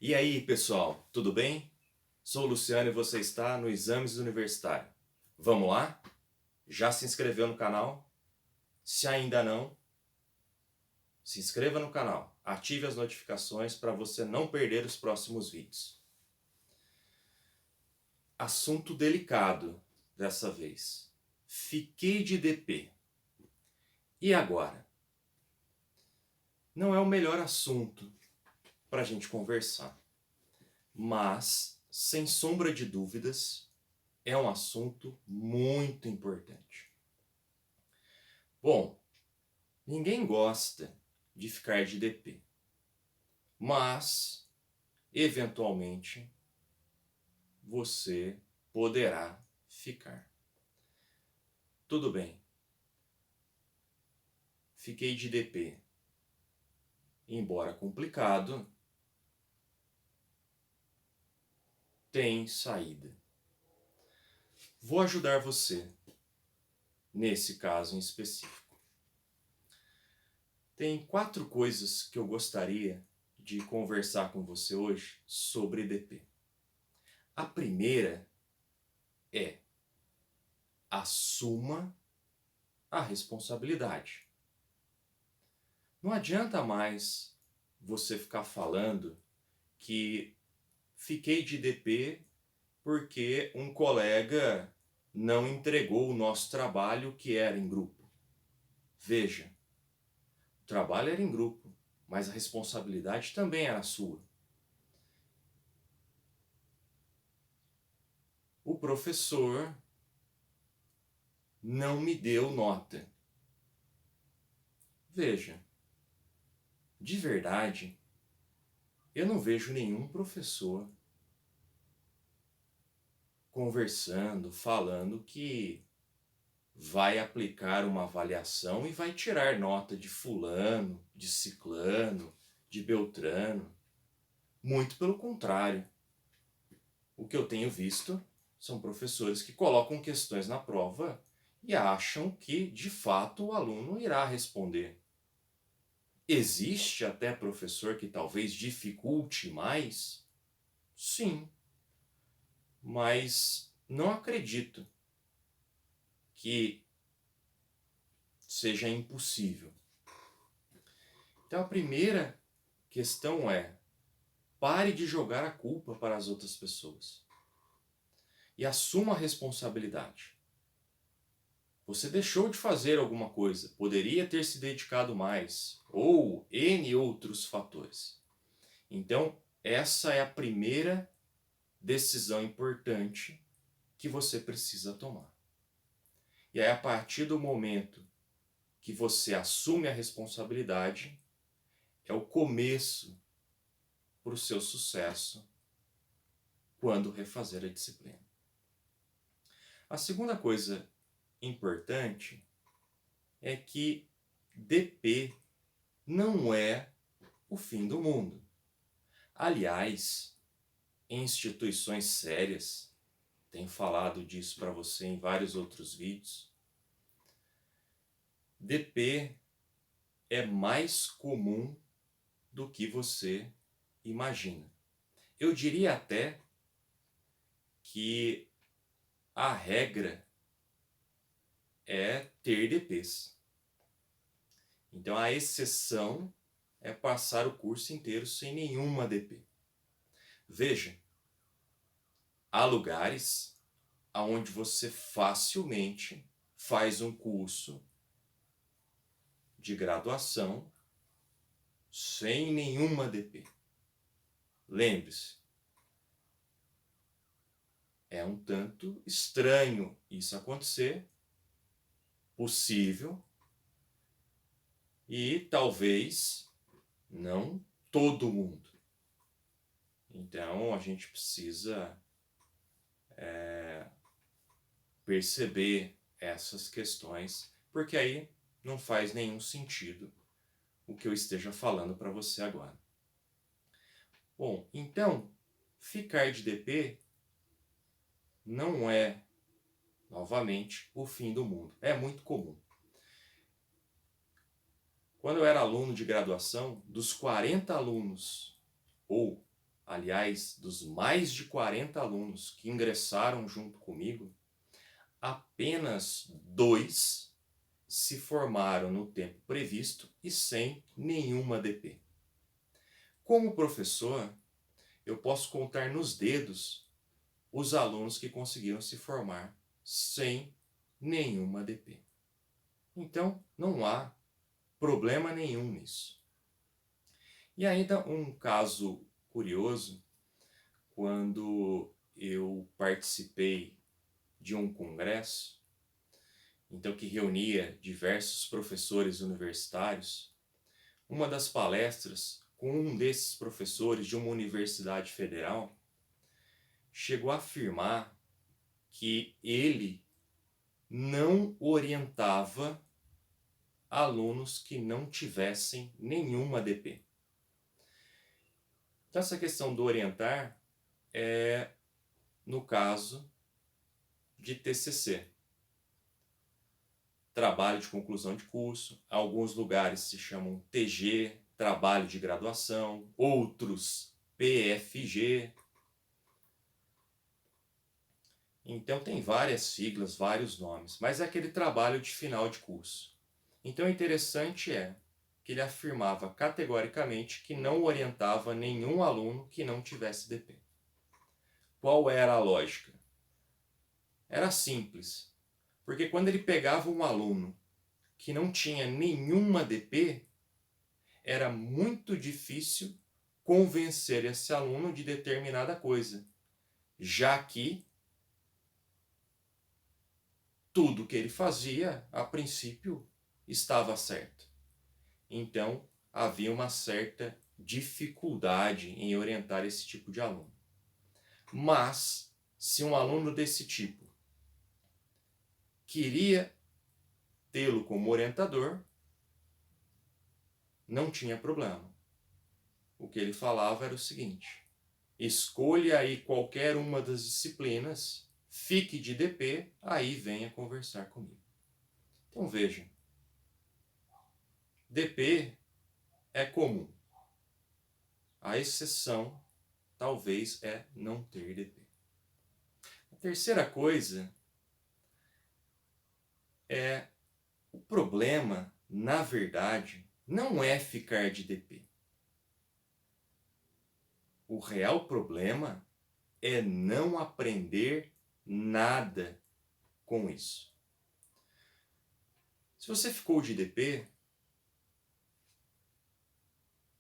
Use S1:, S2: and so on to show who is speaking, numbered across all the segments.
S1: E aí, pessoal, tudo bem? Sou o Luciano e você está no Exames Universitário. Vamos lá? Já se inscreveu no canal? Se ainda não, se inscreva no canal, ative as notificações para você não perder os próximos vídeos. Assunto delicado dessa vez. Fiquei de DP. E agora? Não é o melhor assunto para a gente conversar, mas, sem sombra de dúvidas, é um assunto muito importante. Bom, ninguém gosta de ficar de DP, mas, eventualmente, você poderá ficar. Tudo bem, fiquei de DP. Embora complicado, tem saída. Vou ajudar você nesse caso em específico. Tem 4 coisas que eu gostaria de conversar com você hoje sobre DP. A primeira é: assuma a responsabilidade. Não adianta mais você ficar falando que fiquei de DP porque um colega não entregou o nosso trabalho que era em grupo. Veja, o trabalho era em grupo, mas a responsabilidade também era sua. O professor não me deu nota. Veja, de verdade, eu não vejo nenhum professor conversando, falando que vai aplicar uma avaliação e vai tirar nota de fulano, de ciclano, de beltrano. Muito pelo contrário. O que eu tenho visto são professores que colocam questões na prova e acham que, de fato, o aluno irá responder. Existe até professor que talvez dificulte mais? Sim, mas não acredito que seja impossível. Então a primeira questão é: pare de jogar a culpa para as outras pessoas e assuma a responsabilidade. Você deixou de fazer alguma coisa, poderia ter se dedicado mais, ou N outros fatores. Então, essa é a primeira decisão importante que você precisa tomar. E aí, a partir do momento que você assume a responsabilidade, é o começo para o seu sucesso quando refazer a disciplina. A segunda coisa importante é que DP não é o fim do mundo. Aliás, instituições sérias têm falado disso para você em vários outros vídeos. DP é mais comum do que você imagina. Eu diria até que a regra é ter DPs. Então a exceção é passar o curso inteiro sem nenhuma DP. Veja, há lugares onde você facilmente faz um curso de graduação sem nenhuma DP. Lembre-se, é um tanto estranho isso acontecer, possível, e talvez não todo mundo. Então a gente precisa perceber essas questões, porque aí não faz nenhum sentido o que eu esteja falando para você agora. Bom, então, ficar de DP não é, novamente, o fim do mundo. É muito comum. Quando eu era aluno de graduação, dos 40 alunos, ou aliás, dos mais de 40 alunos que ingressaram junto comigo, apenas 2 se formaram no tempo previsto e sem nenhuma DP. Como professor, eu posso contar nos dedos os alunos que conseguiram se formar sem nenhuma DP. Então, não há problema nenhum nisso. E ainda um caso curioso, quando eu participei de um congresso, então que reunia diversos professores universitários, uma das palestras com um desses professores de uma universidade federal chegou a afirmar que ele não orientava alunos que não tivessem nenhuma DP. Então essa questão do orientar é no caso de TCC, trabalho de conclusão de curso. Alguns lugares se chamam TG, trabalho de graduação, outros PFG. Então tem várias siglas, vários nomes, mas é aquele trabalho de final de curso. Então o interessante é que ele afirmava categoricamente que não orientava nenhum aluno que não tivesse DP. Qual era a lógica? Era simples, porque quando ele pegava um aluno que não tinha nenhuma DP, era muito difícil convencer esse aluno de determinada coisa, já que tudo que ele fazia, a princípio, estava certo. Então, havia uma certa dificuldade em orientar esse tipo de aluno. Mas, se um aluno desse tipo queria tê-lo como orientador, não tinha problema. O que ele falava era o seguinte: escolha aí qualquer uma das disciplinas, fique de DP, aí venha conversar comigo. Então vejam, DP é comum. A exceção, talvez, é não ter DP. A terceira coisa é o problema, na verdade, não é ficar de DP. O real problema é não aprender nada com isso. Se você ficou de DP,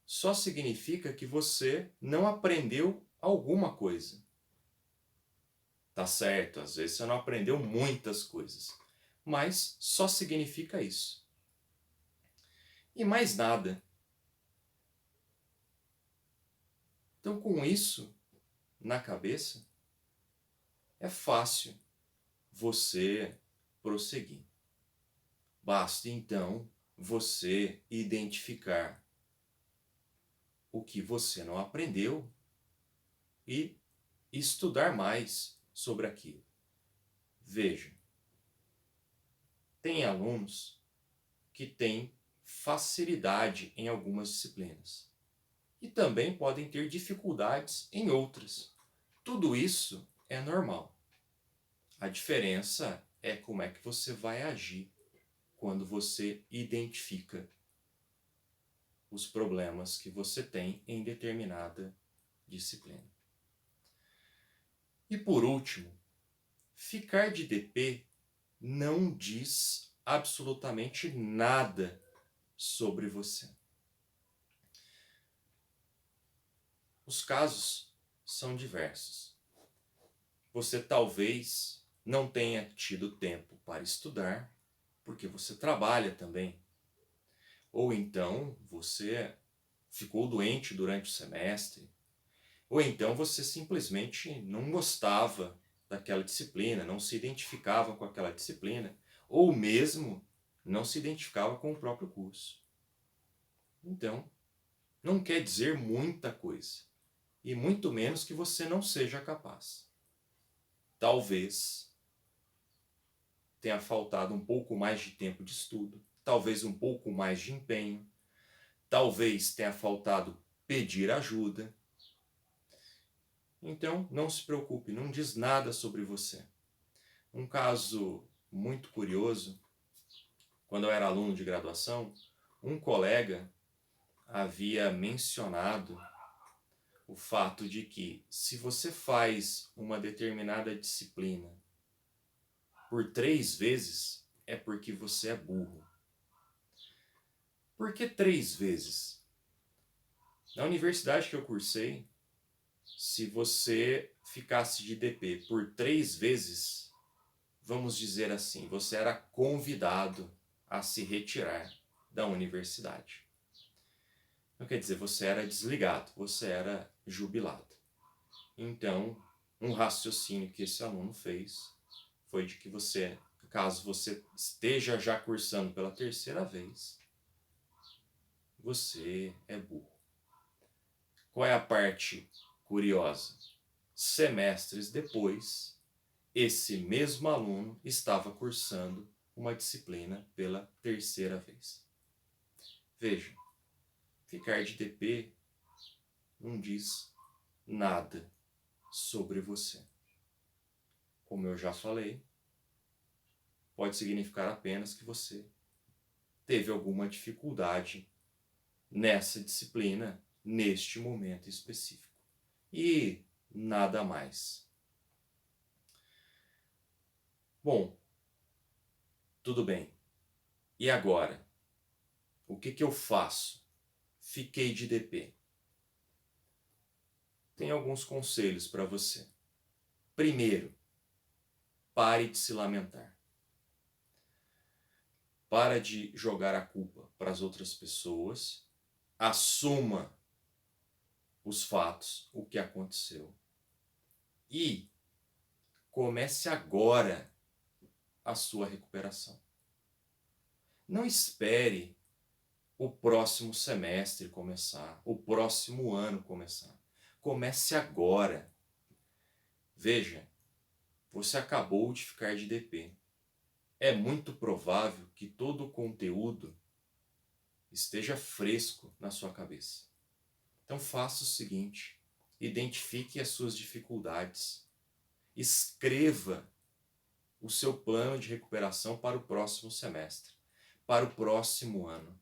S1: só significa que você não aprendeu alguma coisa. Tá certo, às vezes você não aprendeu muitas coisas, mas só significa isso. E mais nada. Então, com isso na cabeça, é fácil você prosseguir. Basta então você identificar o que você não aprendeu e estudar mais sobre aquilo. Veja, tem alunos que têm facilidade em algumas disciplinas e também podem ter dificuldades em outras. Tudo isso é normal. A diferença é como é que você vai agir quando você identifica os problemas que você tem em determinada disciplina. E por último, ficar de DP não diz absolutamente nada sobre você. Os casos são diversos. Você talvez não tenha tido tempo para estudar, porque você trabalha também. Ou então você ficou doente durante o semestre. Ou então você simplesmente não gostava daquela disciplina, não se identificava com aquela disciplina, ou mesmo não se identificava com o próprio curso. Então, não quer dizer muita coisa, e muito menos que você não seja capaz. Talvez tenha faltado um pouco mais de tempo de estudo, talvez um pouco mais de empenho, talvez tenha faltado pedir ajuda. Então, não se preocupe, não diz nada sobre você. Um caso muito curioso, quando eu era aluno de graduação, um colega havia mencionado o fato de que se você faz uma determinada disciplina por 3 vezes, é porque você é burro. Por que 3 vezes? Na universidade que eu cursei, se você ficasse de DP por 3 vezes, vamos dizer assim, você era convidado a se retirar da universidade. Não quer dizer, você era desligado, você era jubilado. Então, um raciocínio que esse aluno fez foi de que você, caso você esteja já cursando pela 3ª vez, você é burro. Qual é a parte curiosa? Semestres depois, esse mesmo aluno estava cursando uma disciplina pela 3ª vez. Veja, ficar de DP não diz nada sobre você. Como eu já falei, pode significar apenas que você teve alguma dificuldade nessa disciplina, neste momento específico. E nada mais. Bom, tudo bem. E agora? O que eu faço? Fiquei de DP. Tem alguns conselhos para você. Primeiro, pare de se lamentar. Para de jogar a culpa para as outras pessoas. Assuma os fatos, o que aconteceu. E comece agora a sua recuperação. Não espere o próximo semestre começar, o próximo ano começar. Comece agora. Veja, você acabou de ficar de DP. É muito provável que todo o conteúdo esteja fresco na sua cabeça. Então faça o seguinte, identifique as suas dificuldades, escreva o seu plano de recuperação para o próximo semestre, para o próximo ano.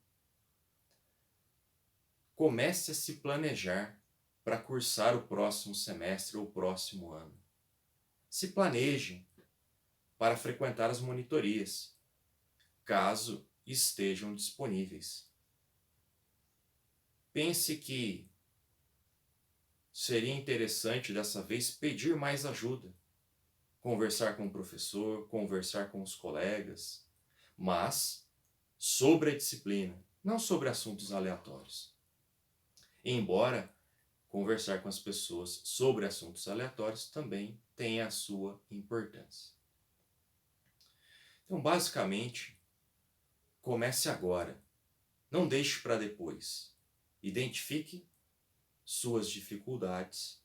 S1: Comece a se planejar para cursar o próximo semestre ou o próximo ano. Se planeje para frequentar as monitorias, caso estejam disponíveis. Pense que seria interessante dessa vez pedir mais ajuda, conversar com o professor, conversar com os colegas, mas sobre a disciplina, não sobre assuntos aleatórios. Embora conversar com as pessoas sobre assuntos aleatórios também tenha a sua importância. Então, basicamente, comece agora. Não deixe para depois. Identifique suas dificuldades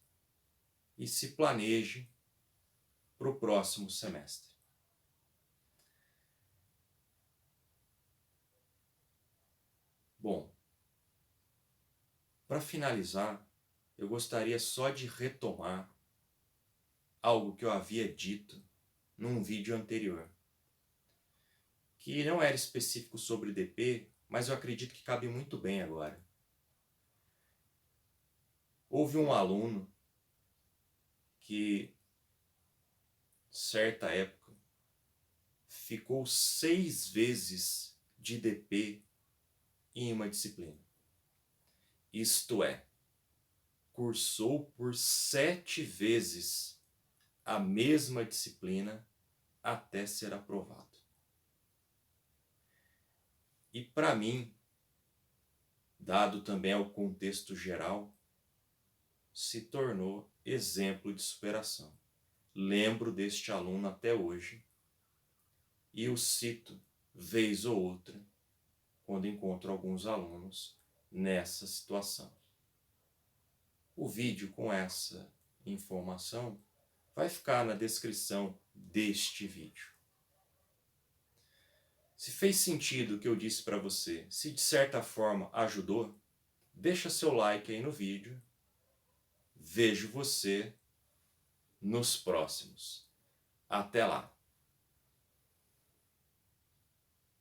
S1: e se planeje para o próximo semestre. Bom, para finalizar, eu gostaria só de retomar algo que eu havia dito num vídeo anterior, que não era específico sobre DP, mas eu acredito que cabe muito bem agora. Houve um aluno que, certa época, ficou 6 vezes de DP em uma disciplina. Isto é, cursou por 7 vezes a mesma disciplina até ser aprovado. E para mim, dado também ao contexto geral, se tornou exemplo de superação. Lembro deste aluno até hoje e o cito vez ou outra quando encontro alguns alunos nessa situação. O vídeo com essa informação vai ficar na descrição deste vídeo. Se fez sentido o que eu disse para você, se de certa forma ajudou, deixa seu like aí no vídeo. Vejo você nos próximos. Até lá!